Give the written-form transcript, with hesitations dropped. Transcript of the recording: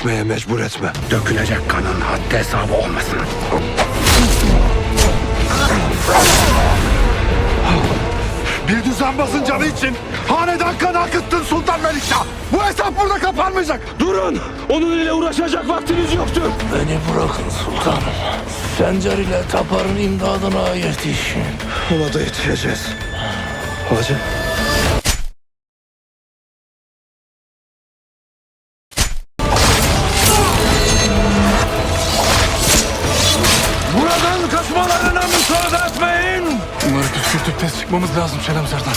dökmeye mecbur etme. Dökülecek kanın haddi hesabı olmasın. Bir düzenbazın canı için hanedan kan akıttın Sultan Melikşah. Bu hesap burada kapanmayacak. Durun! Onun ile uğraşacak vaktiniz yoktur. Beni bırakın sultanım. Sencer ile Tapar'ın imdadına yetişin. Ona da yetişeceğiz. Hacı. Buradan kaçmalarına müsaade etmeyin. Bunları püskürtüp tez çıkmamız lazım Şelemzar'dan.